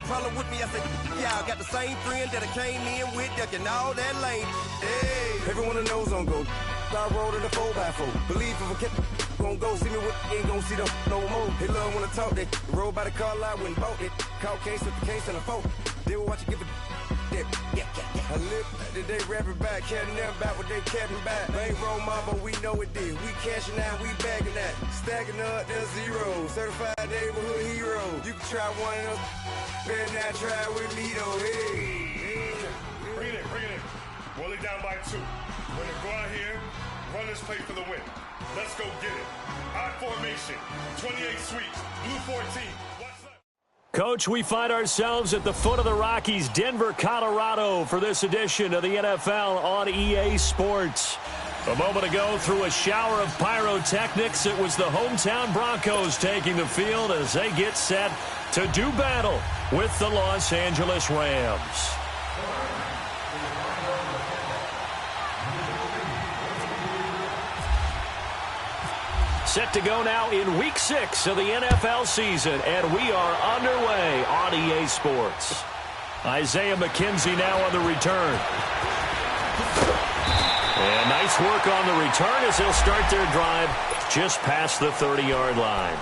Problem with me, I said, yeah, I got the same friend that I came in with, ducking all that lane. Hey, everyone knows on go. I roll in the 4x4. Believe if I kept gon' go, see me with, ain't gon' see them no more. They love when I talk that. Roll by the car lot when bought it. Call case with the case and a phone. They will watch you give it that. I live that they rapping back, caring them back what they capping back. Bankroll mama, we know it did. We cashing out, we bagging that. Stacking up the zero. Certified neighborhood hero. You can try one of them. Better not try with me though. Hey. Bring it in. Roll it down by 2. We're gonna go out here, run this play for the win. Let's go get it. I formation, 28 sweeps, blue 14. Coach, we find ourselves at the foot of the Rockies, Denver, Colorado, for this edition of the NFL on EA Sports. A moment ago, through a shower of pyrotechnics, it was the hometown Broncos taking the field as they get set to do battle with the Los Angeles Rams. Set to go now in Week 6 of the NFL season, and we are underway on EA Sports. Isaiah McKenzie now on the return. And nice work on the return as they'll start their drive just past the 30-yard line.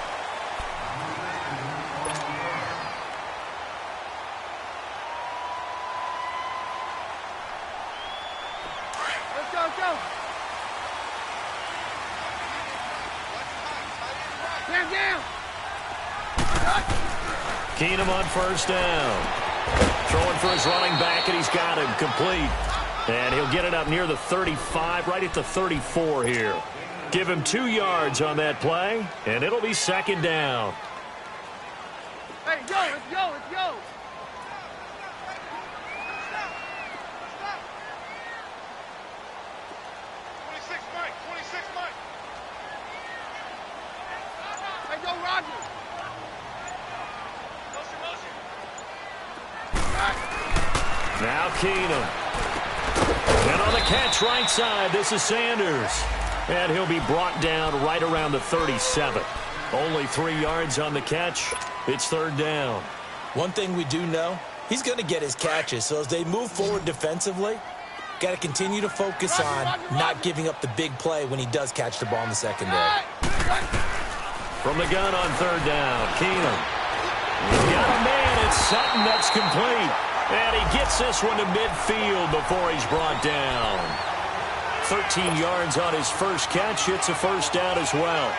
Keenum on first down. Throwing for his running back, and he's got him complete. And he'll get it up near the 35, right at the 34 here. Give him 2 yards on that play, and it'll be second down. Hey, let's go. Hey, go, Roger. Now Keenum. And on the catch right side, this is Sanders. And he'll be brought down right around the 37. Only 3 yards on the catch. It's third down. One thing we do know, he's going to get his catches. So as they move forward defensively, got to continue to focus on not giving up the big play when he does catch the ball in the secondary. From the gun on third down, Keenum. He's got a man. It's Sutton that's complete. And he gets this one to midfield before he's brought down. 13 yards on his first catch. It's a first down as well.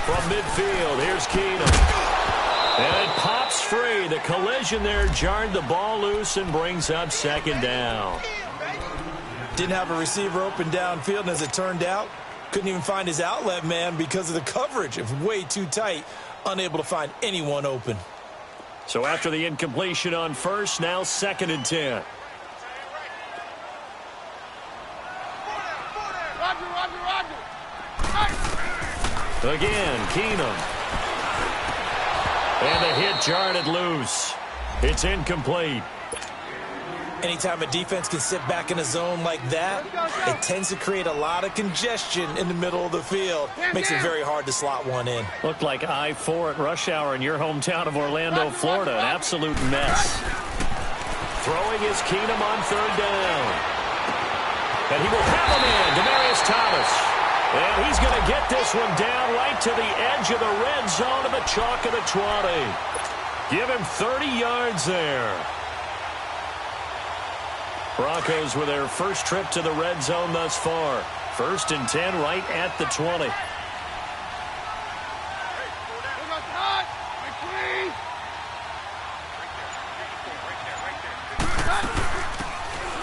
From midfield, here's Keenum. And it pops free. The collision there jarred the ball loose and brings up second down. Didn't have a receiver open downfield, and as it turned out, couldn't even find his outlet man because of the coverage. It was way too tight, unable to find anyone open. So after the incompletion on first, now 2nd and 10. Roger. Again, Keenum. And the hit jarred it loose. It's incomplete. Anytime a defense can sit back in a zone like that, it tends to create a lot of congestion in the middle of the field. Makes it very hard to slot one in. Looked like I-4 at rush hour in your hometown of Orlando, Florida. An absolute mess. Throwing is Keenum on third down. And he will have a man, Demaryius Thomas. And he's going to get this one down right to the edge of the red zone of the chalk of the 20. Give him 30 yards there. Broncos with their first trip to the red zone thus far. 1st and 10 right at the 20.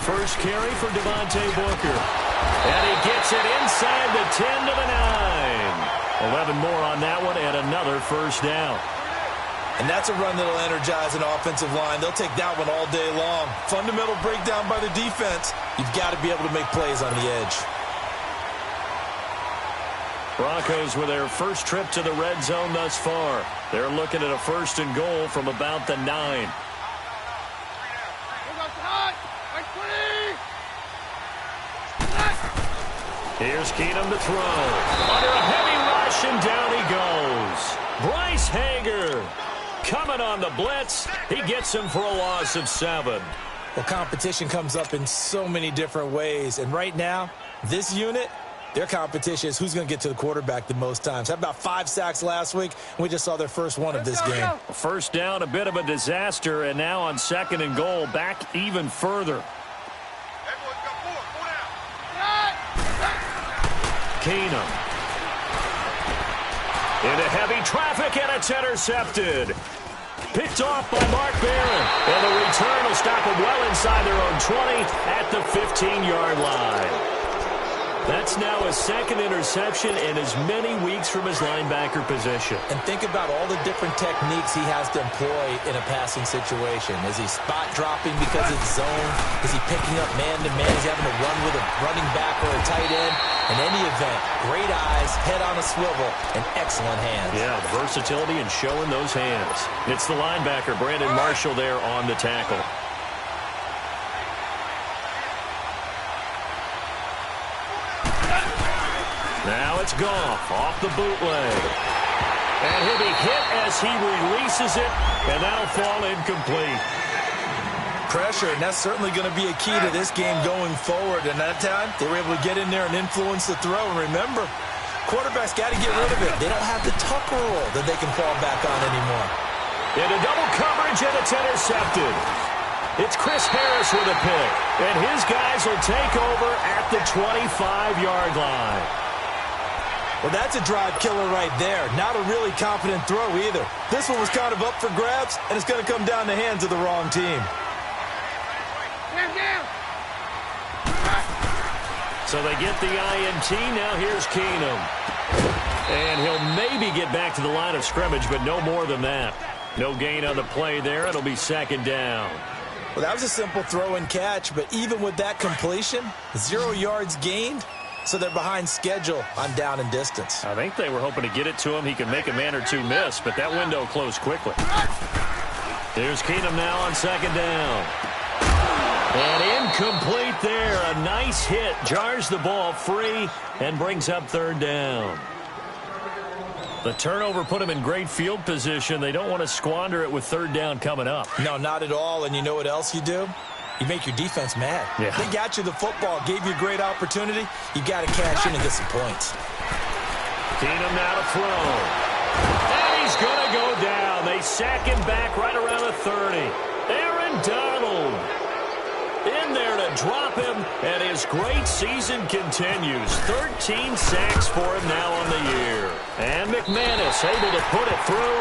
First carry for Devontae Booker. And he gets it inside the 10 to the 9. 11 more on that one and another first down. And that's a run that'll energize an offensive line. They'll take that one all day long. Fundamental breakdown by the defense. You've got to be able to make plays on the edge. Broncos with their first trip to the red zone thus far. They're looking at a 1st and goal from about the 9. Here's Keenum to throw. Under a heavy rush, and down he goes. Bryce Hager coming on the blitz. He gets him for a loss of 7. Well, competition comes up in so many different ways. And right now, this unit, their competition is who's going to get to the quarterback the most times. Had about 5 sacks last week, and we just saw their first one of this game. First down, a bit of a disaster, and now on 2nd and goal, back even further. Keenum. Into heavy traffic, and it's intercepted. Picked off by Mark Barron. And the return will stop them well inside their own 20 at the 15-yard line. That's now his 2nd interception in as many weeks from his linebacker position. And think about all the different techniques he has to employ in a passing situation. Is he spot dropping because it's zone? Is he picking up man-to-man? Is he having to run with a running back or a tight end? In any event, great eyes, head on a swivel, and excellent hands. Yeah, versatility and showing those hands. It's the linebacker, Brandon Marshall, there on the tackle. Now it's Goff off the bootleg. And he'll be hit as he releases it, and that'll fall incomplete. Pressure, and that's certainly going to be a key to this game going forward. And that time, they were able to get in there and influence the throw. And remember, quarterbacks got to get rid of it. They don't have the Tucker rule that they can fall back on anymore. Into double coverage, and it's intercepted. It's Chris Harris with a pick, and his guys will take over at the 25-yard line. Well, that's a drive killer right there. Not a really confident throw either. This one was kind of up for grabs, and it's going to come down the hands of the wrong team. So they get the INT. Now here's Keenum. And he'll maybe get back to the line of scrimmage, but no more than that. No gain on the play there. It'll be 2nd down. Well, that was a simple throw and catch, but even with that completion, 0 yards gained. So they're behind schedule on down and distance. I think they were hoping to get it to him. He could make a man or two miss, but that window closed quickly. Here's Keenum now on 2nd down. And incomplete there. A nice hit. Jars the ball free and brings up 3rd down. The turnover put him in great field position. They don't want to squander it with 3rd down coming up. No, not at all. And you know what else you do? You make your defense mad. Yeah. They got you the football, gave you a great opportunity. You got to cash in and get some points. Keenum now to throw. And he's going to go down. They sack him back right around the 30. Aaron Donald in there to drop him, and his great season continues. 13 sacks for him now on the year. And McManus able to put it through.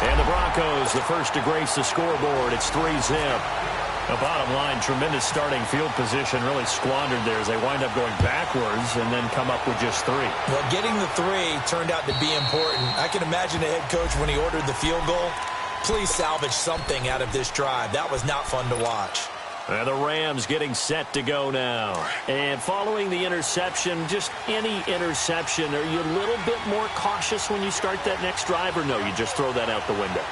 And the Broncos, the first to grace the scoreboard. It's 3-zip. The bottom line, tremendous starting field position, really squandered there as they wind up going backwards and then come up with just 3. Well, getting the 3 turned out to be important. I can imagine the head coach when he ordered the field goal. Please salvage something out of this drive. That was not fun to watch. And the Rams getting set to go now. And following the interception, just any interception, are you a little bit more cautious when you start that next drive, or no, you just throw that out the window?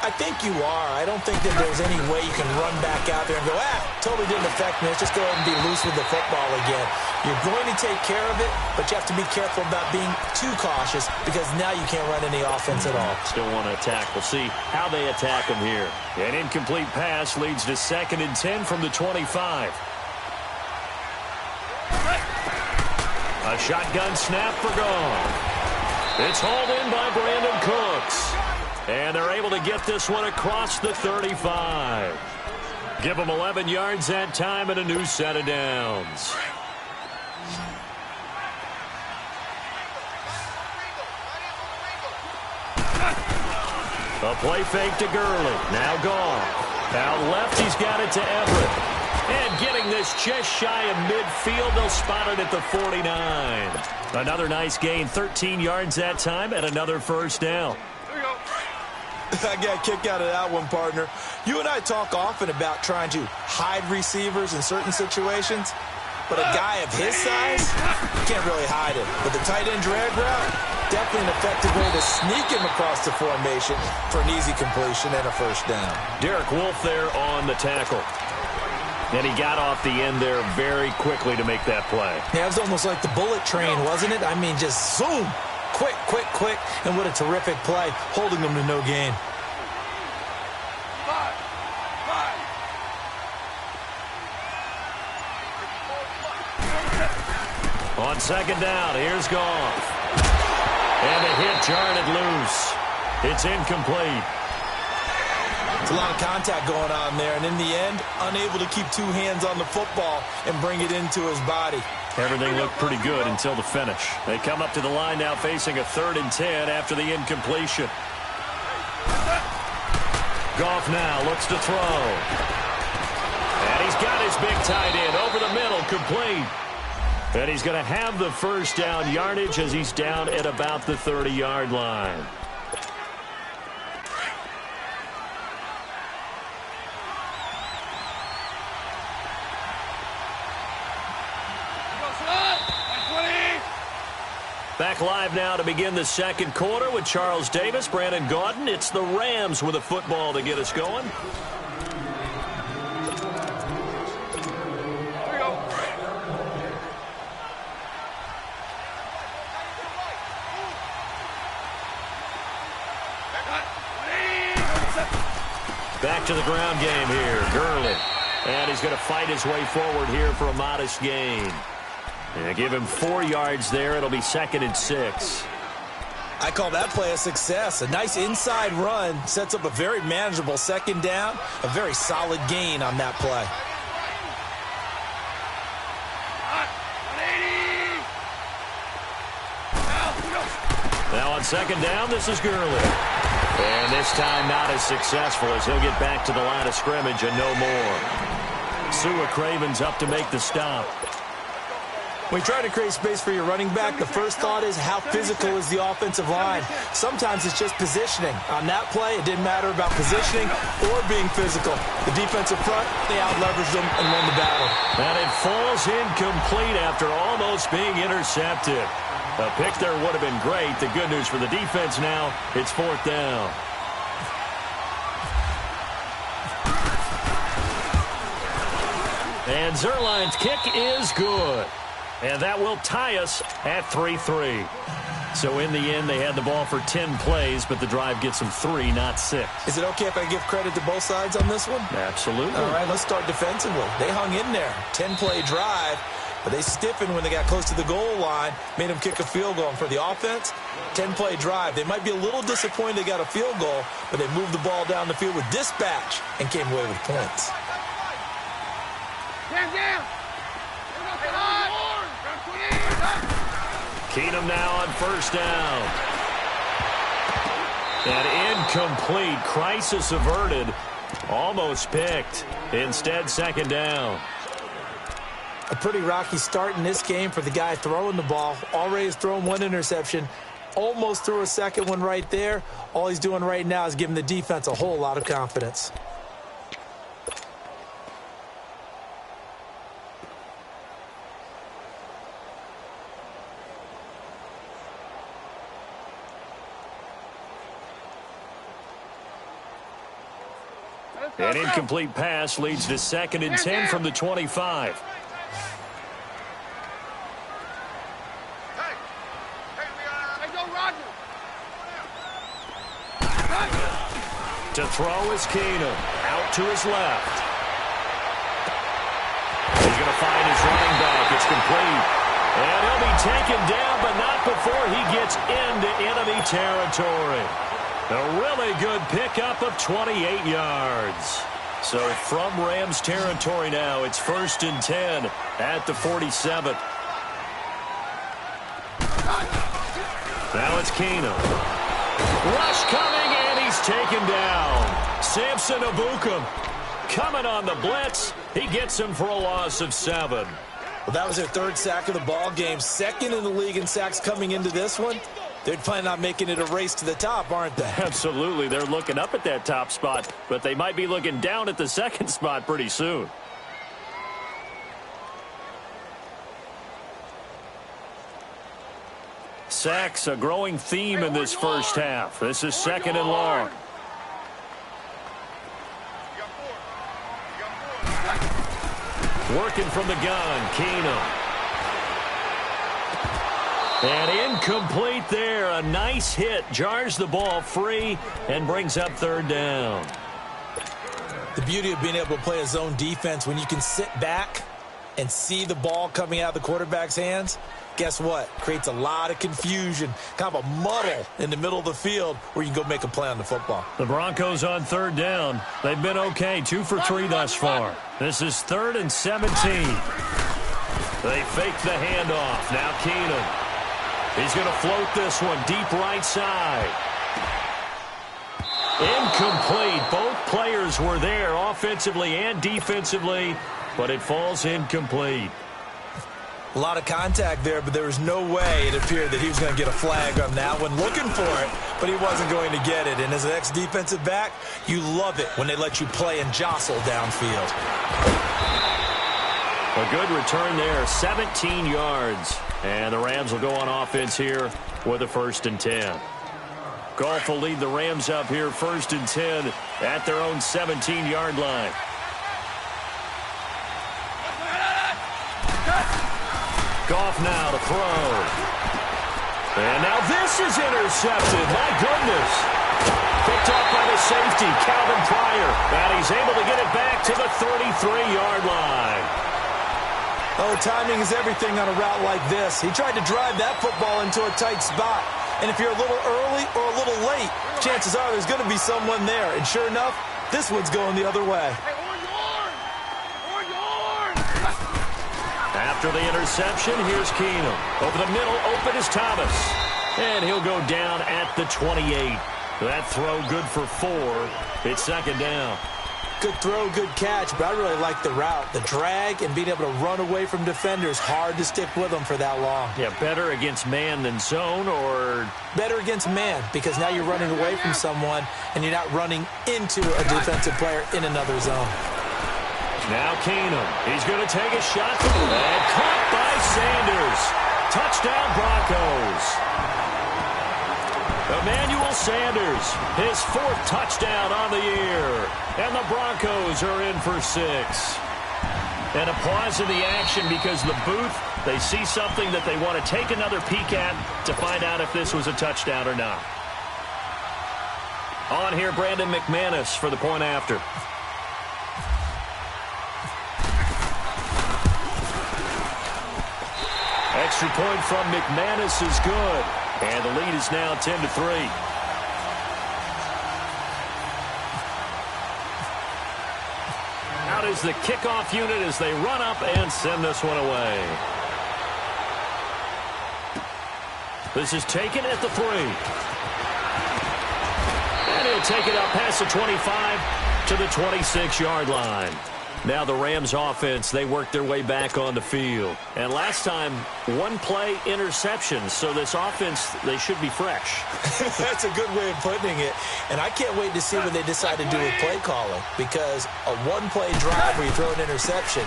I think you are. I don't think that there's any way you can run back out there and go, totally didn't affect me. Let's just go ahead and be loose with the football again. You're going to take care of it, but you have to be careful about being too cautious because now you can't run any offense at all. Still want to attack. We'll see how they attack him here. An incomplete pass leads to 2nd and 10 from the 25. A shotgun snap for Goff. It's hauled in by Brandon Cooks. And they're able to get this one across the 35. Give them 11 yards that time and a new set of downs. A play fake to Gurley. Now Goff. Out left, he's got it to Everett. And getting this just shy of midfield, they'll spot it at the 49. Another nice gain, 13 yards that time, and another first down. I got a kick out of that one, partner. You and I talk often about trying to hide receivers in certain situations, but a guy of his size can't really hide it. With the tight end drag route, definitely an effective way to sneak him across the formation for an easy completion and a first down. Derek Wolfe there on the tackle. And he got off the end there very quickly to make that play. Yeah, it was almost like the bullet train, wasn't it? I mean, just zoom. Quick, quick, quick. And what a terrific play, holding them to no gain. On second down, here's Goff. And the hit jarred it loose. It's incomplete. It's a lot of contact going on there, and in the end, unable to keep two hands on the football and bring it into his body. Everything looked pretty good until the finish. They come up to the line now facing a 3rd and 10 after the incompletion. Goff now looks to throw. And he's got his big tight end over the middle, complete. And he's going to have the first down yardage as he's down at about the 30-yard line. Back live now to begin the second quarter with Charles Davis, Brandon Gaudin. It's the Rams with a football to get us going. Back to the ground game here, Gurley. And he's going to fight his way forward here for a modest gain. And give him 4 yards there. It'll be 2nd and 6. I call that play a success. A nice inside run sets up a very manageable second down. A very solid gain on that play. Now on second down, this is Gurley. And this time not as successful as he'll get back to the line of scrimmage and no more. Sua Craven's up to make the stop. When you try to create space for your running back, the first thought is how physical is the offensive line. Sometimes it's just positioning. On that play, it didn't matter about positioning or being physical. The defensive front, they out-leveraged them and won the battle. And it falls incomplete after almost being intercepted. A pick there would have been great. The good news for the defense now, it's 4th down. And Zerline's kick is good. And that will tie us at 3-3. So in the end, they had the ball for 10 plays, but the drive gets them 3, not 6. Is it okay if I give credit to both sides on this one? Absolutely. All right, let's start defensively. They hung in there. 10-play drive, but they stiffened when they got close to the goal line, made them kick a field goal. And for the offense, 10-play drive. They might be a little disappointed they got a field goal, but they moved the ball down the field with dispatch and came away with points. Keenum now on first down. And incomplete. Crisis averted. Almost picked. Instead, second down. A pretty rocky start in this game for the guy throwing the ball. Already has thrown 1 interception. Almost threw a second one right there. All he's doing right now is giving the defense a whole lot of confidence. An incomplete pass leads to 2nd and 10 from the 25. To throw is Keenum. Out to his left. He's going to find his running back. It's complete. And he'll be taken down, but not before he gets into enemy territory. A really good pickup of 28 yards. So from Rams territory now, it's 1st and 10 at the 47. Now it's Keenum. Rush coming, and he's taken down. Samson Ebukam coming on the blitz. He gets him for a loss of 7. Well, that was their 3rd sack of the ball game. 2nd in the league in sacks coming into this one. They're planning on making it a race to the top, aren't they? Absolutely. They're looking up at that top spot, but they might be looking down at the 2nd spot pretty soon. Sacks, a growing theme in this first half. This is 2nd and long. Working from the gun, Keenum. And incomplete there. A nice hit. Jars the ball free and brings up third down. The beauty of being able to play a zone defense when you can sit back and see the ball coming out of the quarterback's hands, guess what? Creates a lot of confusion, kind of a muddle in the middle of the field where you can go make a play on the football. The Broncos on third down. They've been okay, 2 for 3 thus far. This is 3rd and 17. They fake the handoff. Now Keenum. He's going to float this one deep right side. Incomplete. Both players were there offensively and defensively, but it falls incomplete. A lot of contact there, but there was no way it appeared that he was going to get a flag on that one. Looking for it, but he wasn't going to get it. And as an ex-defensive back, you love it when they let you play and jostle downfield. A good return there, 17 yards. And the Rams will go on offense here with a 1st and 10. Goff will lead the Rams up here 1st and 10 at their own 17-yard line. Goff now to throw. And now this is intercepted. My goodness. Picked off by the safety, Calvin Pryor. And he's able to get it back to the 33-yard line. Oh, timing is everything on a route like this. He tried to drive that football into a tight spot. And if you're a little early or a little late, chances are there's going to be someone there. And sure enough, this one's going the other way. After the interception, here's Keenum. Over the middle, open is Thomas. And he'll go down at the 28. That throw good for 4. It's 2nd down. Good throw, good catch, but I really like the route. The drag and being able to run away from defenders, hard to stick with them for that long. Yeah, better against man than zone, or? Better against man, because now you're running away from someone and you're not running into a defensive player in another zone. Now Keenum. He's going to take a shot. And caught by Sanders. Touchdown Broncos. Emmanuel Sanders, his 4th touchdown on the year. And the Broncos are in for 6. And a pause in the action because the booth, they see something that they want to take another peek at to find out if this was a touchdown or not. On here, Brandon McManus for the point after. Extra point from McManus is good. And the lead is now 10-3. Out is the kickoff unit as they run up and send this one away. This is taken at the 3. And he'll take it up past the 25 to the 26-yard line. Now the Rams offense, they work their way back on the field. And last time, 1-play interception. So this offense, they should be fresh. That's a good way of putting it. And I can't wait to see what they decide to do with play calling. Because a 1-play drive where you throw an interception,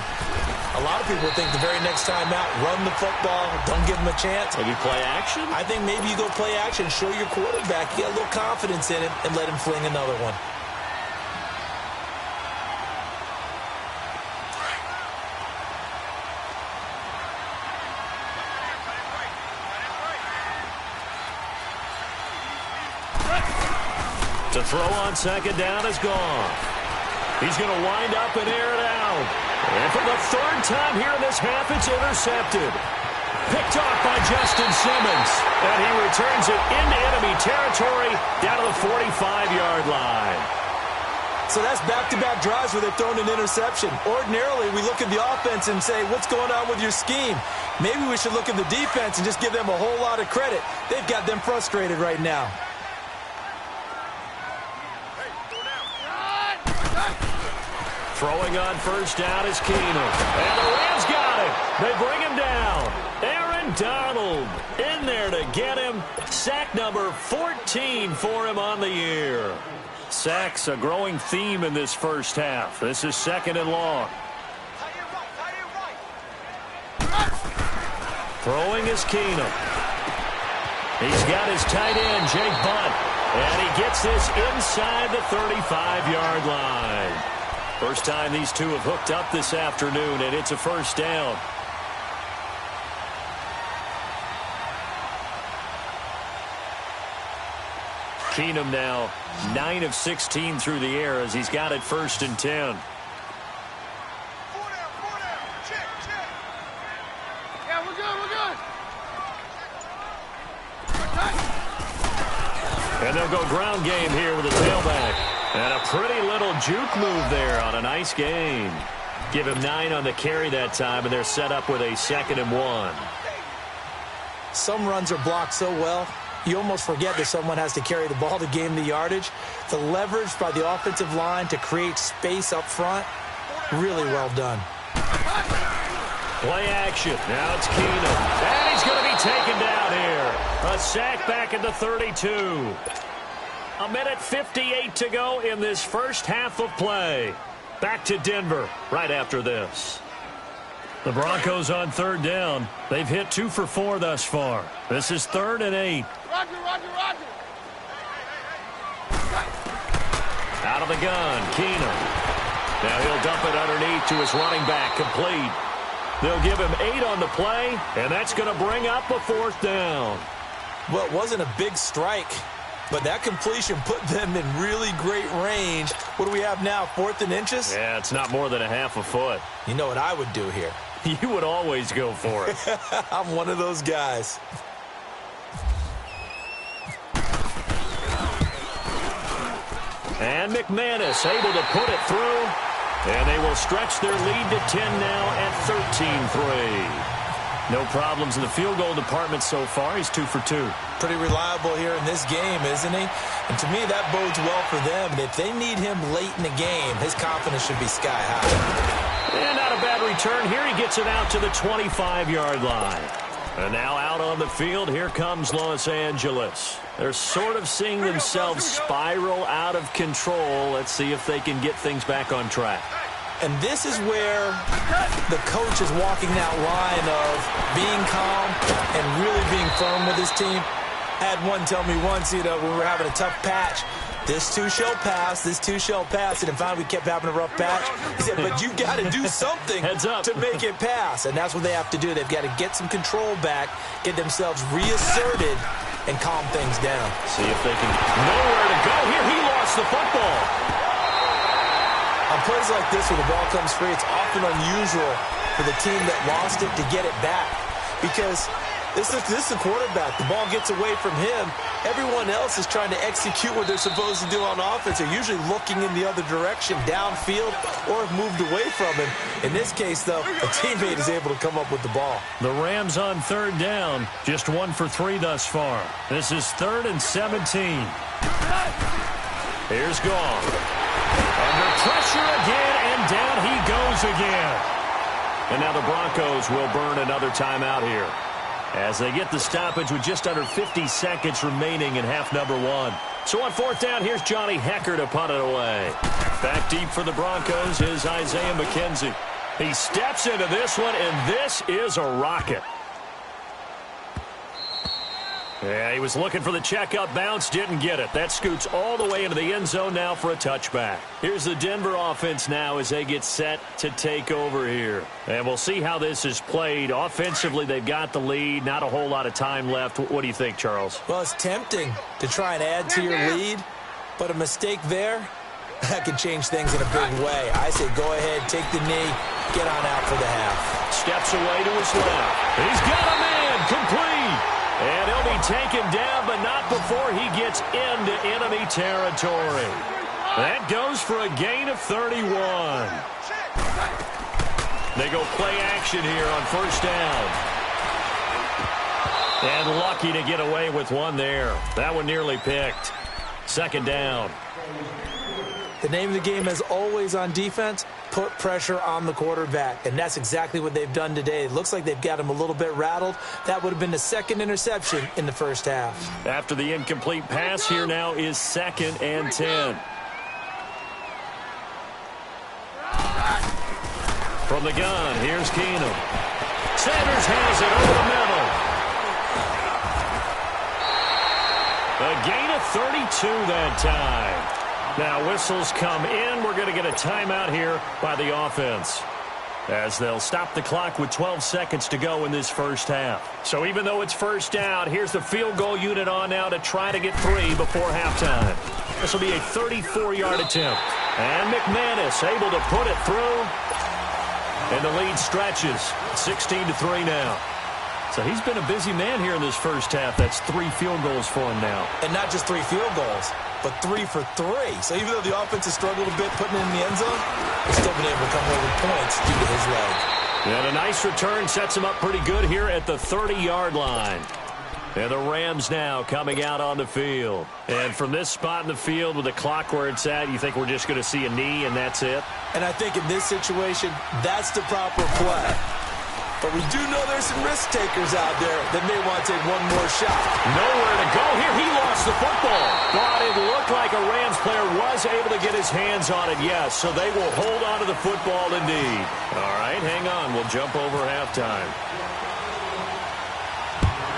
a lot of people think the very next time out, run the football, don't give them a chance. Maybe play action? I think maybe you go play action, show your quarterback, get a little confidence in it, and let him fling another one. To throw on 2nd down is gone. He's going to wind up and air it out. And for the 3rd time here in this half, it's intercepted. Picked off by Justin Simmons. And he returns it into enemy territory down to the 45-yard line. So that's back-to-back drives where they've thrown an interception. Ordinarily, we look at the offense and say, what's going on with your scheme? Maybe we should look at the defense and just give them a whole lot of credit. They've got them frustrated right now. Throwing on 1st down is Keenum. And the Rams got him. They bring him down. Aaron Donald in there to get him. Sack number 14 for him on the year. Sacks a growing theme in this first half. This is 2nd and long. Throwing is Keenum. He's got his tight end, Jake Bunt. And he gets this inside the 35-yard line. First time these two have hooked up this afternoon, and it's a first down. Keenum now 9 of 16 through the air as he's got it 1st and 10. Yeah, we're good. And they'll go ground game here with a tailback. And a pretty little juke move there on a nice gain. Give him 9 on the carry that time, and they're set up with a 2nd and 1. Some runs are blocked so well, you almost forget that someone has to carry the ball to gain the yardage. The leverage by the offensive line to create space up front, really well done. Play action. Now it's Keenum. And he's going to be taken down here. A sack back at the 32. A minute 58 to go in this first half of play. Back to Denver right after this. The Broncos on 3rd down. They've hit 2 for 4 thus far. This is 3rd and 8. Roger. Out of the gun, Keenum. Now he'll dump it underneath to his running back, complete. They'll give him 8 on the play, and that's going to bring up a 4th down. Well, it wasn't a big strike, but that completion put them in really great range. What do we have now, 4th and inches? Yeah, it's not more than a half a foot. You know what I would do here? You would always go for it. I'm one of those guys. And McManus able to put it through. And they will stretch their lead to 10 now at 13-3. No problems in the field goal department so far. He's 2 for 2. Pretty reliable here in this game, isn't he? And to me, that bodes well for them. And if they need him late in the game, his confidence should be sky high. And not a bad return here. He gets it out to the 25-yard line. And now out on the field, here comes Los Angeles. They're sort of seeing themselves spiral out of control. Let's see if they can get things back on track. And this is where the coach is walking that line of being calm and really being firm with his team. I had one tell me once, when we were having a tough patch, this too shall pass, this too shall pass. And finally we kept having a rough patch. He said, but you got to do something to make it pass. And that's what they have to do. They've got to get some control back, get themselves reasserted, and calm things down. See if they can know where to go. Here, he lost the football. On plays like this where the ball comes free, it's often unusual for the team that lost it to get it back. Because this is the quarterback. The ball gets away from him. Everyone else is trying to execute what they're supposed to do on offense. They're usually looking in the other direction, downfield, or have moved away from him. In this case, though, a teammate is able to come up with the ball. The Rams on 3rd down. Just 1 for 3 thus far. This is 3rd and 17. Here's Goff. Under pressure again, and down he goes again. And now the Broncos will burn another timeout here as they get the stoppage with just under 50 seconds remaining in half number 1. So on 4th down, here's Johnny Hecker to punt it away. Back deep for the Broncos is Isaiah McKenzie. He steps into this one, and this is a rocket. Yeah, he was looking for the checkup bounce, didn't get it. That scoots all the way into the end zone now for a touchback. Here's the Denver offense now as they get set to take over here. And we'll see how this is played. Offensively, they've got the lead. Not a whole lot of time left. What do you think, Charles? Well, it's tempting to try and add to your lead, but a mistake there, that can change things in a big way. I say go ahead, take the knee, get on out for the half. Steps away to his left. He's got a man, complete. And he'll be taken down, but not before he gets into enemy territory. That goes for a gain of 31. They go play action here on 1st down. And lucky to get away with one there. That one nearly picked. 2nd down. The name of the game is always on defense, put pressure on the quarterback. And that's exactly what they've done today. It looks like they've got him a little bit rattled. That would have been the 2nd interception in the first half. After the incomplete pass, here now is 2nd and 10. From the gun, here's Keenum. Sanders has it over the middle. A gain of 32 that time. Now whistles come in. We're going to get a timeout here by the offense, as they'll stop the clock with 12 seconds to go in this first half. So even though it's first down, here's the field goal unit on now to try to get 3 before halftime. This will be a 34-yard attempt. And McManus able to put it through. And the lead stretches. 16-3 now. So he's been a busy man here in this first half. That's 3 field goals for him now. And not just 3 field goals, but 3 for 3. So even though the offense has struggled a bit putting it in the end zone, they've still been able to come away with points due to his leg. And a nice return sets him up pretty good here at the 30-yard line. And the Rams now coming out on the field. And from this spot in the field with the clock where it's at, you think we're just going to see a knee and that's it? And I think in this situation, that's the proper play. But we do know there's some risk takers out there that may want to take one more shot. Nowhere to go here. He lost the football. But it looked like a Rams player was able to get his hands on it, yes. So they will hold on to the football indeed. All right, hang on. We'll jump over halftime.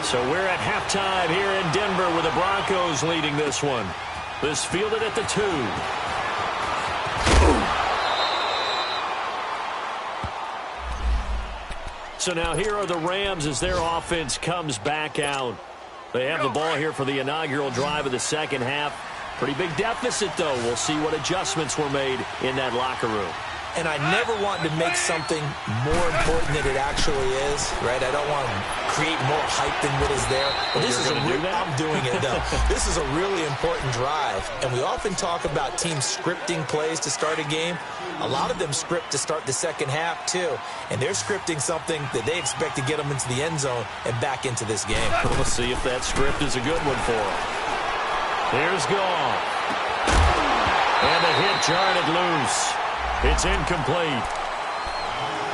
So we're at halftime here in Denver with the Broncos leading this one. This fielded at the 2. So now here are the Rams as their offense comes back out. They have the ball here for the inaugural drive of the second half. Pretty big deficit, though. We'll see what adjustments were made in that locker room. And I never want to make something more important than it actually is, right? I don't want to create more hype than what is there. But this is I'm doing it, though. This is a really important drive. And we often talk about teams scripting plays to start a game. A lot of them script to start the second half, too. And they're scripting something that they expect to get them into the end zone and back into this game. We'll see if that script is a good one for them. Here's Goff. And the hit jarred it loose. It's incomplete.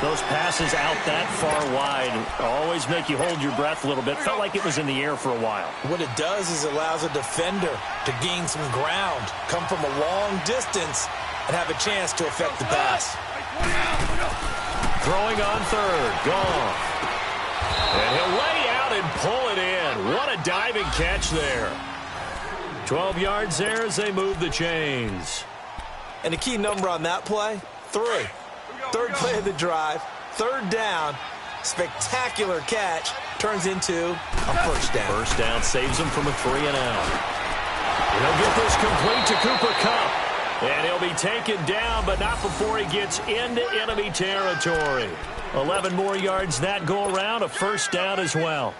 Those passes out that far wide always make you hold your breath a little bit. Felt like it was in the air for a while. What it does is it allows a defender to gain some ground, come from a long distance, and have a chance to affect the pass. Throwing on third. Goff. And he'll lay out and pull it in. What a diving catch there. 12 yards there as they move the chains. And the key number on that play, 3. Third play of the drive, 3rd down, spectacular catch, turns into a first down. First down saves him from a 3-and-out. He'll get this complete to Cooper Kupp. And he'll be taken down, but not before he gets into enemy territory. 11 more yards that go around, a first down as well.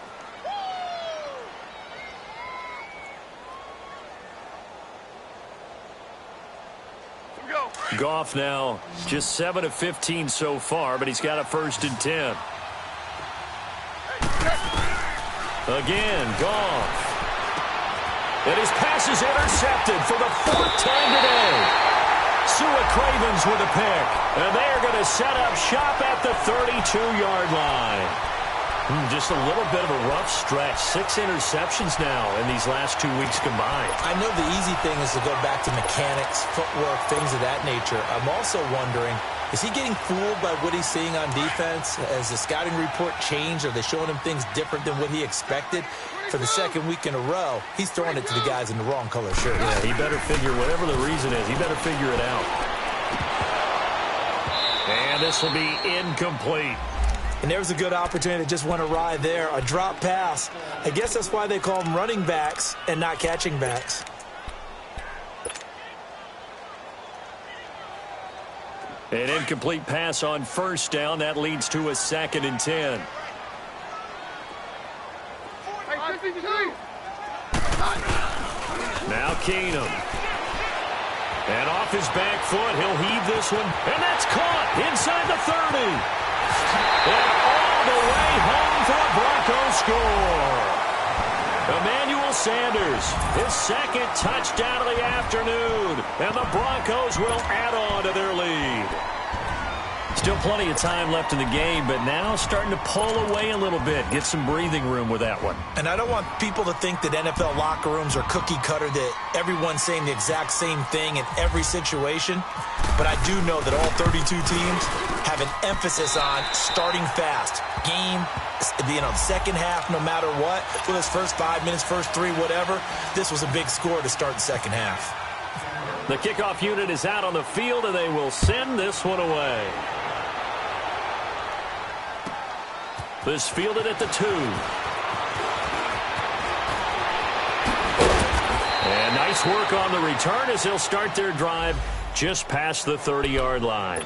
Goff now just 7 of 15 so far, but he's got a 1st and 10. Again, Goff. And his pass is intercepted for the 4th time today. Sua Cravens with a pick. And they're going to set up shop at the 32-yard line. Just a little bit of a rough stretch. 6 interceptions now in these last 2 weeks combined. I know the easy thing is to go back to mechanics, footwork, things of that nature. I'm also wondering, is he getting fooled by what he's seeing on defense? Has the scouting report changed? Are they showing him things different than what he expected? For the 2nd week in a row, he's throwing it to the guys in the wrong color shirt. Yeah, he better figure, whatever the reason is, he better figure it out. And this will be incomplete. And there's a good opportunity to just went awry there. A drop pass. I guess that's why they call them running backs and not catching backs. An incomplete pass on first down. That leads to a 2nd and 10. Now Keenum. And off his back foot, he'll heave this one. And that's caught inside the 30. And all the way home for a Broncos score. Emmanuel Sanders, his 2nd touchdown of the afternoon. And the Broncos will add on to their lead. Still plenty of time left in the game, but now starting to pull away a little bit. Get some breathing room with that one. And I don't want people to think that NFL locker rooms are cookie cutter, that everyone's saying the exact same thing in every situation. But I do know that all 32 teams have an emphasis on starting fast. Game, second half, no matter what. Whether it's first 5 minutes, first 3, whatever. This was a big score to start the second half. The kickoff unit is out on the field, and they will send this one away. This fielded at the 2. And nice work on the return as they'll start their drive just past the 30-yard line.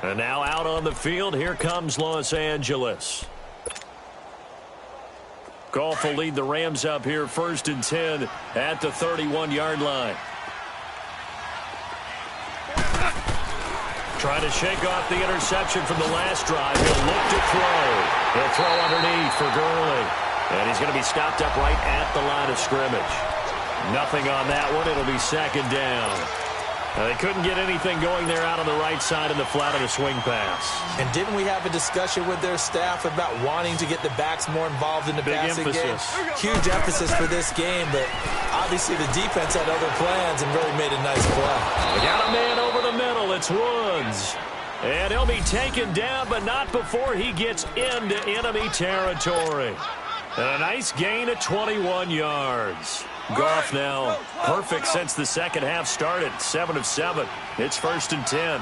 And now out on the field, here comes Los Angeles. Goff will lead the Rams up here 1st and 10 at the 31-yard line. Trying to shake off the interception from the last drive. He'll look to throw. He'll throw underneath for Gurley. And he's going to be stopped up right at the line of scrimmage. Nothing on that one. It'll be 2nd down. They couldn't get anything going there out on the right side in the flat of the swing pass. And didn't we have a discussion with their staff about wanting to get the backs more involved in the passing game? Huge emphasis for this game, but obviously the defense had other plans and really made a nice play. We got a man over the middle. It's Woods. And he'll be taken down, but not before he gets into enemy territory. And a nice gain of 21 yards. Goff now perfect since the second half started. 7 of 7. It's 1st and 10.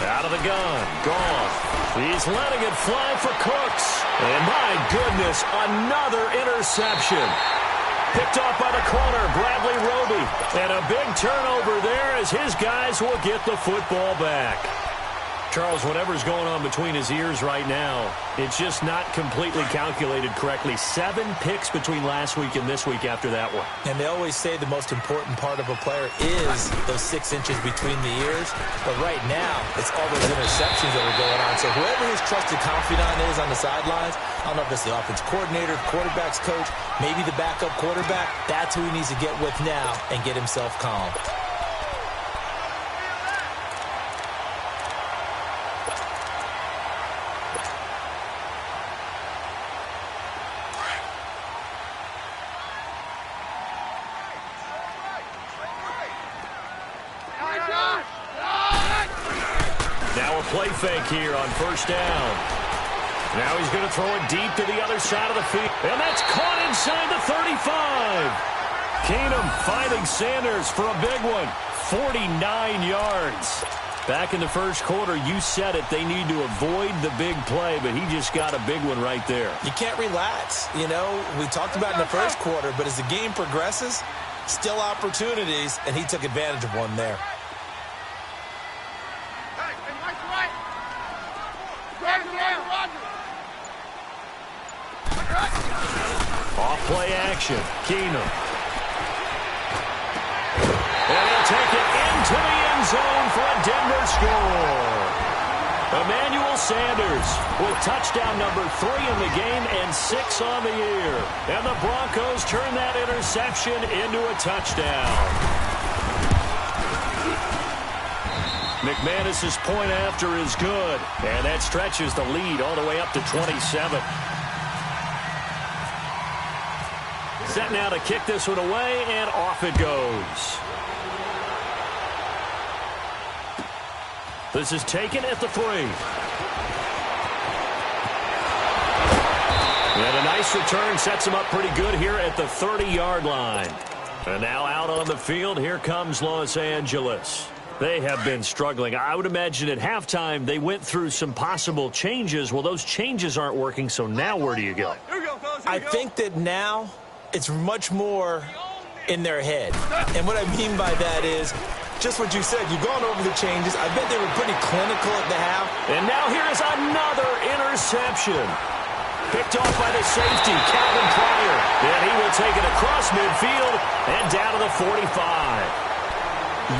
Out of the gun. Goff. He's letting it fly for Cooks. And my goodness, another interception. Picked off by the corner, Bradley Roby. And a big turnover there as his guys will get the football back. Charles, whatever's going on between his ears right now, it's just not completely calculated correctly. 7 picks between last week and this week after that one. And they always say the most important part of a player is those 6 inches between the ears. But right now, it's all those interceptions that are going on. So whoever his trusted confidant is on the sidelines, I don't know if it's the offense coordinator, quarterback's coach, maybe the backup quarterback, that's who he needs to get with now and get himself calm. Play fake here on 1st down. Now he's going to throw it deep to the other side of the field. And that's caught inside the 35. Keenum finding Sanders for a big one. 49 yards. Back in the first quarter, you said it. They need to avoid the big play, but he just got a big one right there. You can't relax. You know, we talked about in the first quarter, but as the game progresses, still opportunities, and he took advantage of one there. Off-play action. Keenum. And he'll take it into the end zone for a Denver score. Emmanuel Sanders with touchdown number 3 in the game and 6 on the year. And the Broncos turn that interception into a touchdown. McManus's point after is good. And that stretches the lead all the way up to 27. Set now to kick this one away, and off it goes. This is taken at the 3. And a nice return sets him up pretty good here at the 30-yard line. And now out on the field, here comes Los Angeles. They have been struggling. I would imagine at halftime they went through some possible changes. Well, those changes aren't working, so now where do you go? I think that now it's much more in their head. And what I mean by that is just what you said. You've gone over the changes. I bet they were pretty clinical at the half. And now here is another interception. Picked off by the safety, Calvin Pryor. And he will take it across midfield and down to the 45.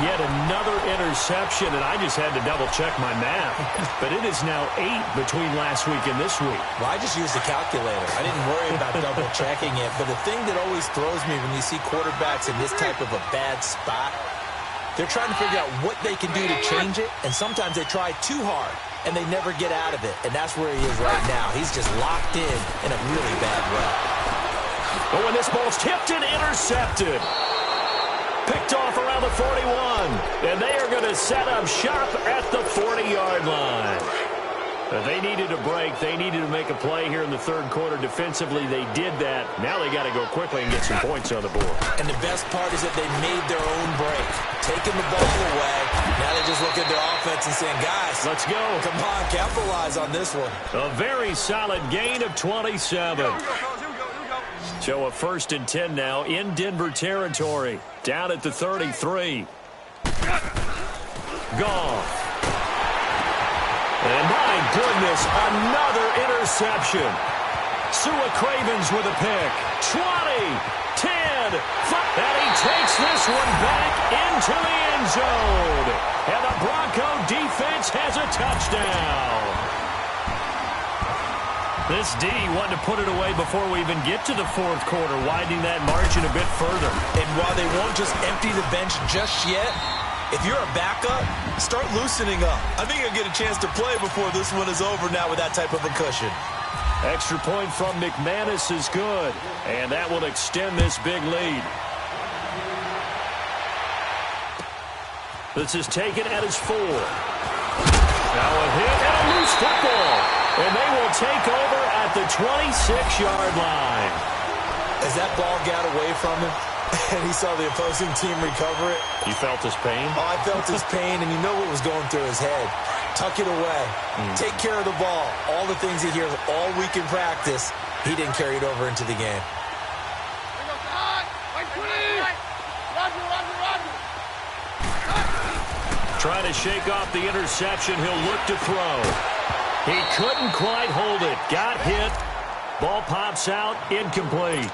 Yet another interception, and I just had to double-check my math. But it is now 8 between last week and this week. Well, I just used the calculator. I didn't worry about double-checking it. But the thing that always throws me when you see quarterbacks in this type of a bad spot, they're trying to figure out what they can do to change it, and sometimes they try too hard, and they never get out of it. And that's where he is right now. He's just locked in a really bad way. But when this ball's tipped and intercepted, picked off around the 41, and they are going to set up shop at the 40-yard line. They needed a break. They needed to make a play here in the third quarter. Defensively, they did that. Now they got to go quickly and get some points on the board. And the best part is that they made their own break, taking the ball away. Now they just look at their offense and saying, guys, let's go. Come on, capitalize on this one. A very solid gain of 27. So a 1st and 10 now in Denver territory. Down at the 33. Goff. And my goodness, another interception. Sua Cravens with a pick. 20, 10, 5. And he takes this one back into the end zone. And the Bronco defense has a touchdown. This D wanted to put it away before we even get to the fourth quarter, widening that margin a bit further. And while they won't just empty the bench just yet, if you're a backup, start loosening up. I think you'll get a chance to play before this one is over now with that type of a cushion. Extra point from McManus is good, and that will extend this big lead. This is taken at his 4. Now a hit and a loose football, and they will take over at the 26-yard line. As that ball got away from him, and he saw the opposing team recover it. You felt his pain? Oh, I felt his pain, and you know what was going through his head. Tuck it away. Take care of the ball. All the things he hears all week in practice, he didn't carry it over into the game. Trying to shake off the interception. He'll look to throw. He couldn't quite hold it. Got hit. Ball pops out. Incomplete.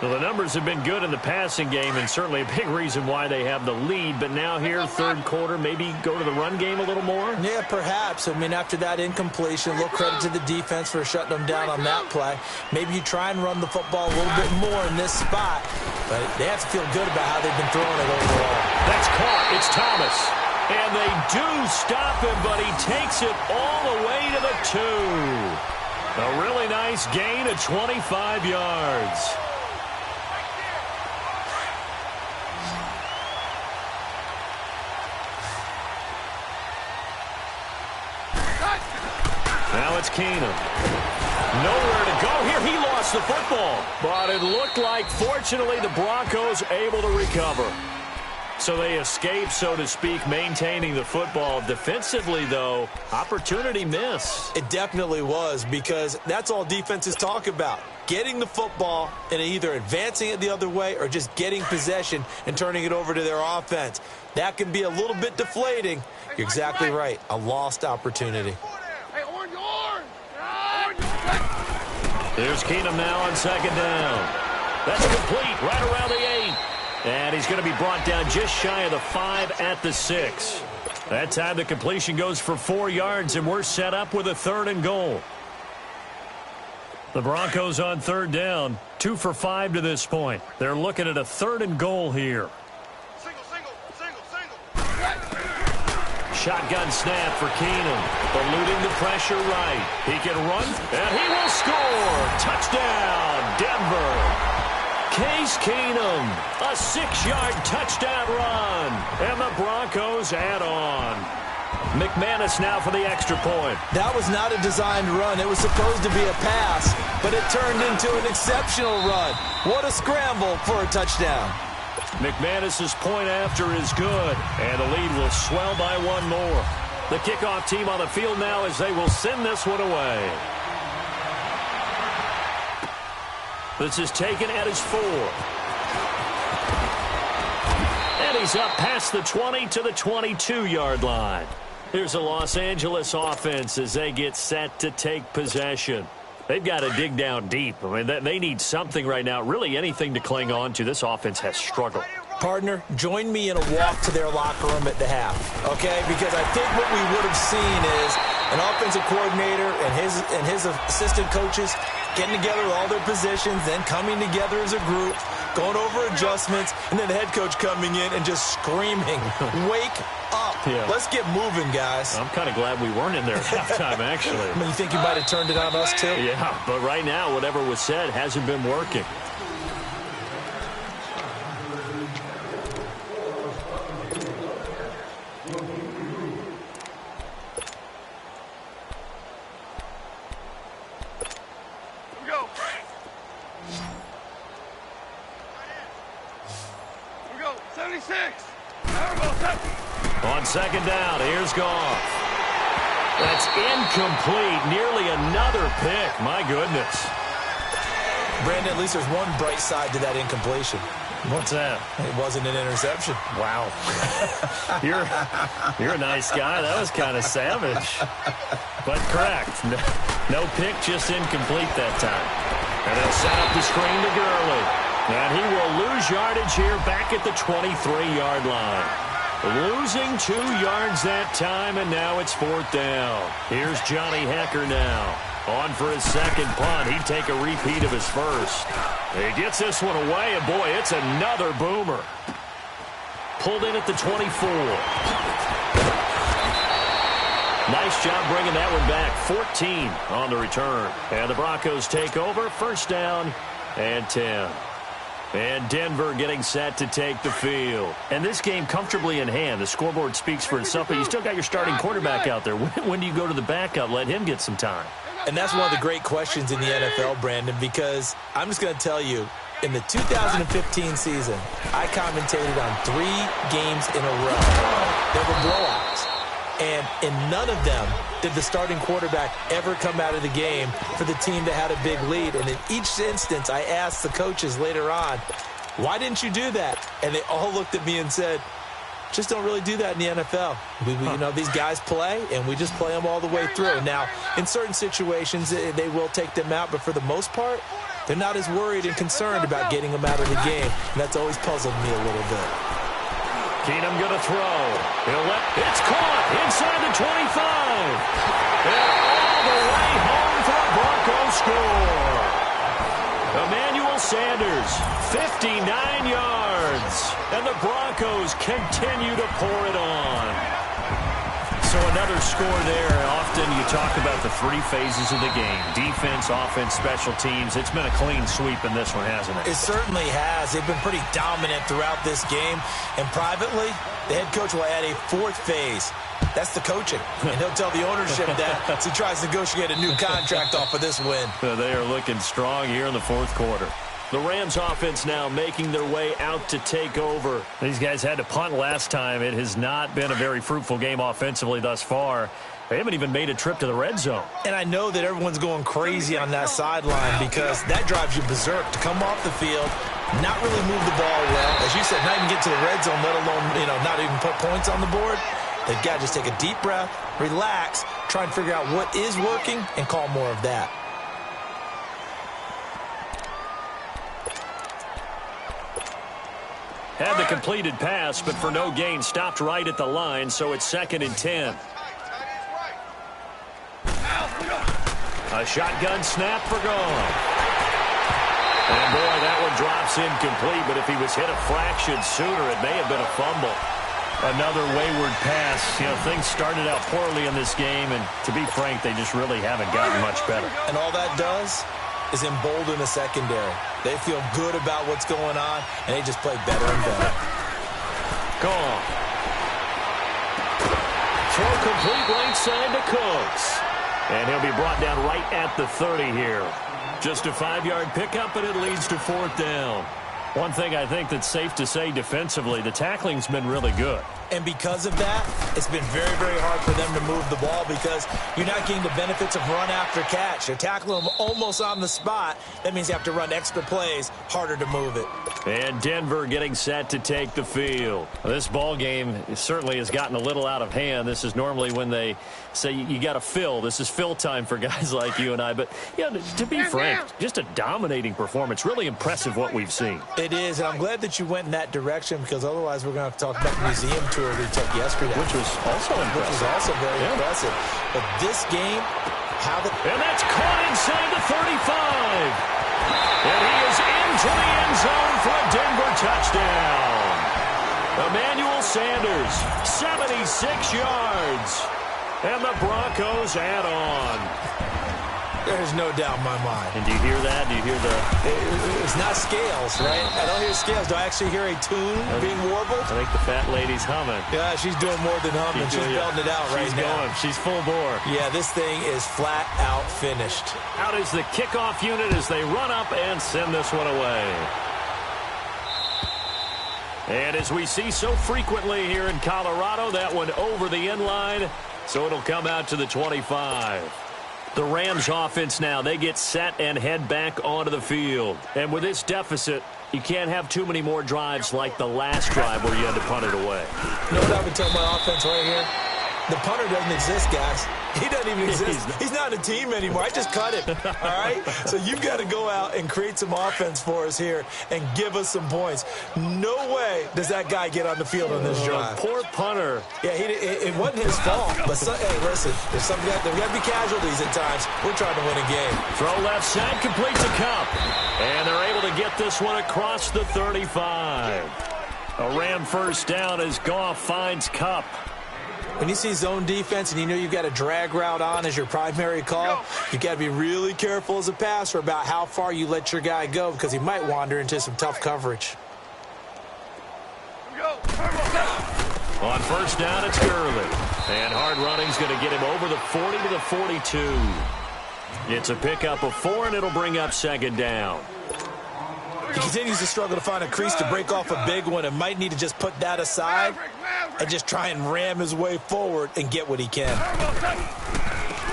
Well, the numbers have been good in the passing game, and certainly a big reason why they have the lead. But now here, third quarter, maybe go to the run game a little more? Yeah, perhaps. I mean, after that incompletion, a little credit to the defense for shutting them down on that play. Maybe you try and run the football a little bit more in this spot. But they have to feel good about how they've been throwing it overall. That's caught. It's Thomas. And they do stop him, but he takes it all the way to the 2. A really nice gain of 25 yards. Now it's Keenum. Nowhere to go here. He lost the football. But it looked like, fortunately, the Broncos able to recover. So they escape, so to speak, maintaining the football. Defensively, though, opportunity miss. It definitely was, because that's all defenses talk about. Getting the football and either advancing it the other way or just getting possession and turning it over to their offense. That can be a little bit deflating. You're exactly right. A lost opportunity. There's Keenum now on second down. That's complete right around the 8. And he's going to be brought down just shy of the 5 at the 6. That time the completion goes for 4 yards, and we're set up with a 3rd and goal. The Broncos on 3rd down, 2 for 5 to this point. They're looking at a 3rd and goal here. Shotgun snap for Keenum. Eluding the pressure right. He can run, and he will score. Touchdown, Denver. Case Keenum, a 6-yard touchdown run. And the Broncos add on. McManus now for the extra point. That was not a designed run. It was supposed to be a pass, but it turned into an exceptional run. What a scramble for a touchdown. McManus's point after is good, and the lead will swell by 1 more. The kickoff team on the field now as they will send this one away. This is taken at his 4. And he's up past the 20 to the 22-yard line. Here's a Los Angeles offense as they get set to take possession. They've got to dig down deep. I mean, they need something right now, really anything to cling on to. This offense has struggled. Partner, join me in a walk to their locker room at the half, okay? Because I think what we would have seen is an offensive coordinator and his assistant coaches getting together with all their positions, then coming together as a group, going over adjustments, and then the head coach coming in and just screaming, wake up. Yeah. Let's get moving, guys. I'm kind of glad we weren't in there at halftime, actually. I mean, you think you might have turned it on us, too? Yeah, but right now, whatever was said hasn't been working. On second down, here's Goff. That's incomplete. Nearly another pick. My goodness. Brandon, at least there's one bright side to that incompletion. What's that? It wasn't an interception. Wow. You're a nice guy. That was kind of savage. But correct. No pick, just incomplete that time. And they'll set up the screen to Gurley. And he will lose yardage here back at the 23-yard line. Losing 2 yards that time, and now it's 4th down. Here's Johnny Hecker now. On for his second punt. He'd take a repeat of his first. He gets this one away, and boy, it's another boomer. Pulled in at the 24. Nice job bringing that one back. 14 on the return. And the Broncos take over. 1st down and 10. And Denver getting set to take the field. And this game comfortably in hand. The scoreboard speaks for itself, but you still got your starting quarterback out there. When do you go to the backup? Let him get some time. And that's one of the great questions in the NFL, Brandon, because I'm just going to tell you, in the 2015 season, I commentated on 3 games in a row. They were blowouts. And in none of them did the starting quarterback ever come out of the game for the team that had a big lead. And in each instance, I asked the coaches later on, why didn't you do that? And they all looked at me and said, just don't really do that in the NFL. You know, these guys play, and we just play them all the way through. Now, in certain situations, they will take them out, but for the most part, they're not as worried and concerned about getting them out of the game. And that's always puzzled me a little bit. Keenum going to throw. It's caught inside the 25. And all the way home for a Broncos score. Emmanuel Sanders, 59 yards. And the Broncos continue to pour it on. So another score there. Often you talk about the 3 phases of the game. Defense, offense, special teams. It's been a clean sweep in this one, hasn't it? It certainly has. They've been pretty dominant throughout this game. And privately, the head coach will add a 4th phase. That's the coaching. And he'll tell the ownership that as he tries to negotiate a new contract off of this win. They are looking strong here in the 4th quarter. The Rams offense now making their way out to take over. These guys had to punt last time. It has not been a very fruitful game offensively thus far. They haven't even made a trip to the red zone. And I know that everyone's going crazy on that sideline because that drives you berserk to come off the field, not really move the ball well. As you said, not even get to the red zone, let alone, not even put points on the board. They've got to just take a deep breath, relax, try and figure out what is working, and call more of that. Had the completed pass, but for no gain, stopped right at the line, so it's 2nd and 10. A shotgun snap for Goff. And boy, that one drops incomplete, but if he was hit a fraction sooner, it may have been a fumble. Another wayward pass. Things started out poorly in this game, and to be frank, they just really haven't gotten much better. And all that does is embolden the secondary. They feel good about what's going on, and they just play better and better. Goff. Throw complete right side to Cooks. And he'll be brought down right at the 30 here. Just a 5-yard pickup, and it leads to 4th down. One thing I think that's safe to say defensively, the tackling's been really good. And because of that, it's been very, very hard for them to move the ball because you're not getting the benefits of run after catch. You're tackling them almost on the spot. That means you have to run extra plays, harder to move it. And Denver getting set to take the field. This ball game certainly has gotten a little out of hand. This is normally when they say you got to fill. This is fill time for guys like you and I. But, to be frank, just a dominating performance. Really impressive what we've seen. It is, and I'm glad that you went in that direction because otherwise we're going to have to talk about the museum tour we took yesterday. Which was also impressive. Which was also very impressive. But this game, and that's caught inside the 35. And he is into the end zone for a Denver touchdown. Emmanuel Sanders, 76 yards. And the Broncos add on. There's no doubt in my mind. And do you hear that? Do you hear the... It's not scales, right? I don't hear scales. Do I actually hear a tune being warbled? I think the fat lady's humming. Yeah, she's doing more than humming. She's belting it out right now. She's going. She's full bore. Yeah, this thing is flat out finished. Out is the kickoff unit as they run up and send this one away. And as we see so frequently here in Colorado, that one over the end line, so it'll come out to the 25. The Rams offense now, they get set and head back onto the field. And with this deficit, you can't have too many more drives like the last drive where you had to punt it away. You know what I've been telling my offense right here? The punter doesn't exist, guys. He doesn't even exist. He's not a team anymore. I just cut him, all right? So you've got to go out and create some offense for us here and give us some points. No way does that guy get on the field on this drive. Poor punter. Yeah, it wasn't his fault. But, hey, listen, there's got to be casualties at times. We're trying to win a game. Throw left side, completes a Cup. And they're able to get this one across the 35. A Ram first down as Goff finds Cup. When you see zone defense and you know you've got a drag route on as your primary call, you've got to be really careful as a passer about how far you let your guy go because he might wander into some tough coverage. On first down, it's Gurley. And hard running's going to get him over the 40 to the 42. It's a pickup of 4, and it'll bring up second down. He continues to struggle to find a crease to break off a big one and might need to just put that aside and just try and ram his way forward and get what he can.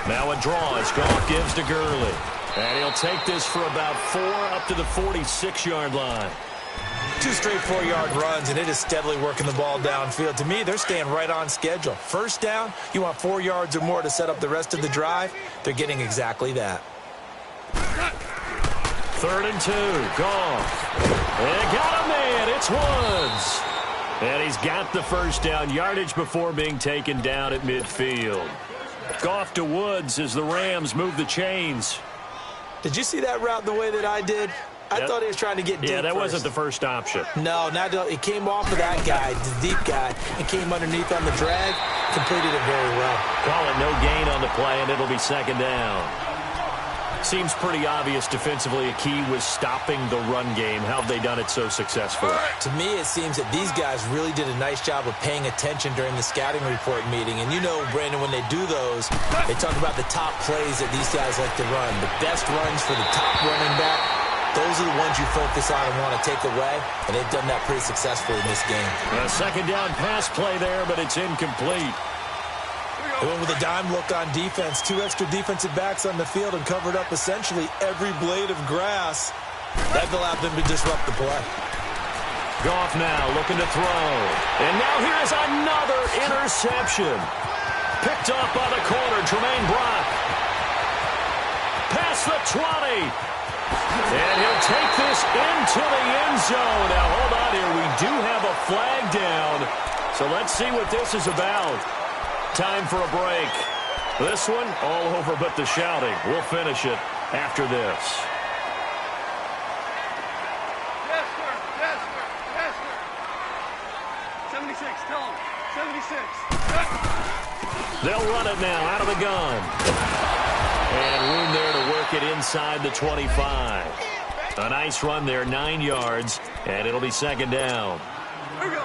Now a draw as Goff gives to Gurley. And he'll take this for about 4 up to the 46-yard line. 2 straight 4-yard runs, and it is steadily working the ball downfield. To me, they're staying right on schedule. First down, you want 4 yards or more to set up the rest of the drive. They're getting exactly that. 3rd and 2, Goff. And got a man, it's Woods. And he's got the first down yardage before being taken down at midfield. Goff to Woods as the Rams move the chains. Did you see that route the way that I did? I thought he was trying to get deep. Yeah, that wasn't the first option. No, it came off of that guy, the deep guy, and came underneath on the drag, completed it very well. Call it no gain on the play, and it'll be second down. Seems pretty obvious defensively a key was stopping the run game. How have they done it so successfully? To me, it seems that these guys really did a nice job of paying attention during the scouting report meeting. And you know, Brandon, when they do those, they talk about the top plays that these guys like to run. The best runs for the top running back, those are the ones you focus on and want to take away. And they've done that pretty successfully in this game. A second down pass play there, but it's incomplete. They went with a dime look on defense. 2 extra defensive backs on the field and covered up essentially every blade of grass. That allowed them to disrupt the play. Goff now looking to throw. And now here's another interception. Picked off by the corner, Tremaine Brock. Past the 20. And he'll take this into the end zone. Now hold on here. We do have a flag down. So let's see what this is about. Time for a break. This one, all over but the shouting. We'll finish it after this. Yes, sir. Yes, sir. Yes, sir. 76. Tell him. 76. They'll run it now out of the gun. And room there to work it inside the 25. A nice run there, 9 yards, and it'll be second down.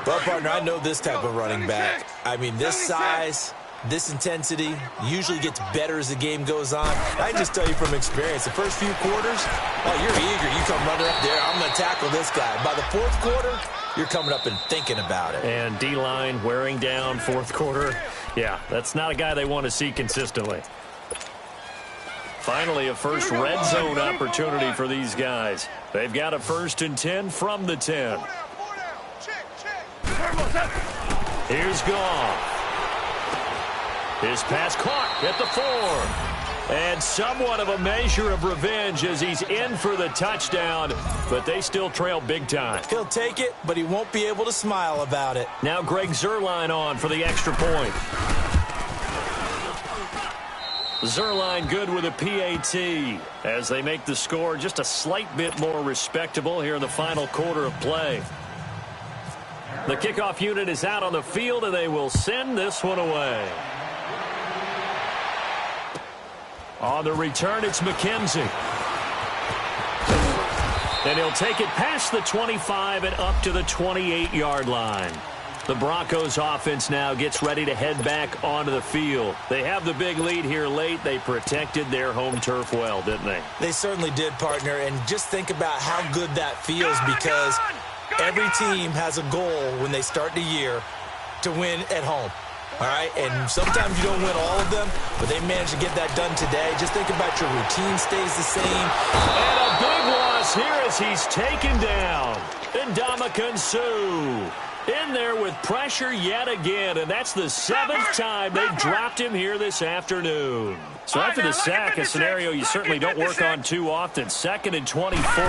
Well, partner, I know this type of running back. I mean, this size, this intensity usually gets better as the game goes on. I can just tell you from experience, the first few quarters, oh, you're eager. You come running up there, I'm going to tackle this guy. By the 4th quarter, you're coming up and thinking about it. And D-line wearing down 4th quarter. Yeah, that's not a guy they want to see consistently. Finally, a first red zone opportunity for these guys. They've got a 1st and 10 from the 10. Here's Goff. His pass caught at the 4. And somewhat of a measure of revenge as he's in for the touchdown, but they still trail big time. He'll take it, but he won't be able to smile about it. Now Greg Zuerlein on for the extra point. Zuerlein good with a PAT as they make the score just a slight bit more respectable here in the final quarter of play. The kickoff unit is out on the field, and they will send this one away. On the return, it's McKenzie. And he'll take it past the 25 and up to the 28-yard line. The Broncos offense now gets ready to head back onto the field. They have the big lead here late. They protected their home turf well, didn't they? They certainly did, partner. And just think about how good that feels because every team has a goal when they start the year to win at home. All right, and sometimes you don't win all of them, but they managed to get that done today. Just think about your routine stays the same. And a big loss here as he's taken down. Ndamukong Suh in there with pressure yet again, and that's the 7th time they've dropped him here this afternoon. So after the sack, a scenario you certainly don't work on too often. 2nd and 24.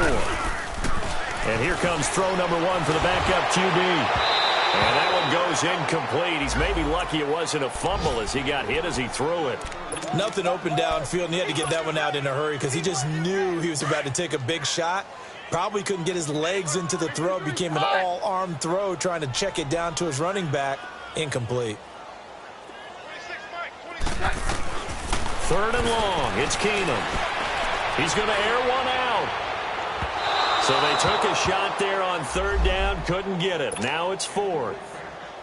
And here comes throw number 1 for the backup QB. And that one goes incomplete. He's maybe lucky it wasn't a fumble as he got hit as he threw it. Nothing open downfield, and he had to get that one out in a hurry because he just knew he was about to take a big shot. Probably couldn't get his legs into the throw. Became an all-arm throw trying to check it down to his running back. Incomplete. 3rd and long. It's Keenum. He's going to air one out. So they took a shot there on 3rd down, couldn't get it. Now it's 4th.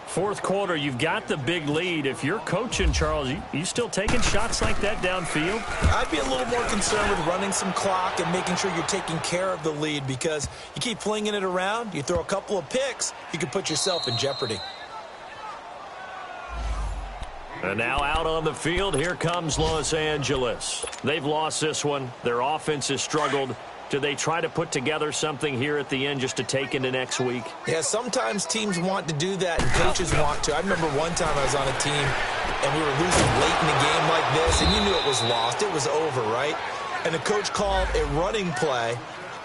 4th quarter, you've got the big lead. If you're coaching, Charles, you still taking shots like that downfield? I'd be a little more concerned with running some clock and making sure you're taking care of the lead because you keep flinging it around, you throw a couple of picks, you can put yourself in jeopardy. And now out on the field, here comes Los Angeles. They've lost this one. Their offense has struggled. Do they try to put together something here at the end just to take into next week? Yeah, sometimes teams want to do that and coaches want to. I remember one time I was on a team and we were losing late in the game like this and you knew it was lost. It was over, right? And the coach called a running play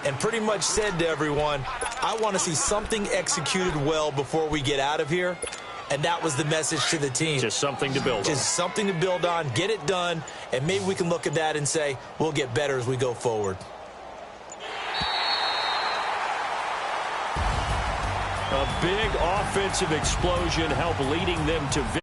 and pretty much said to everyone, I want to see something executed well before we get out of here. And that was the message to the team. Just something to build on. Just something to build on, get it done, and maybe we can look at that and say, we'll get better as we go forward. A big offensive explosion helped leading them to victory.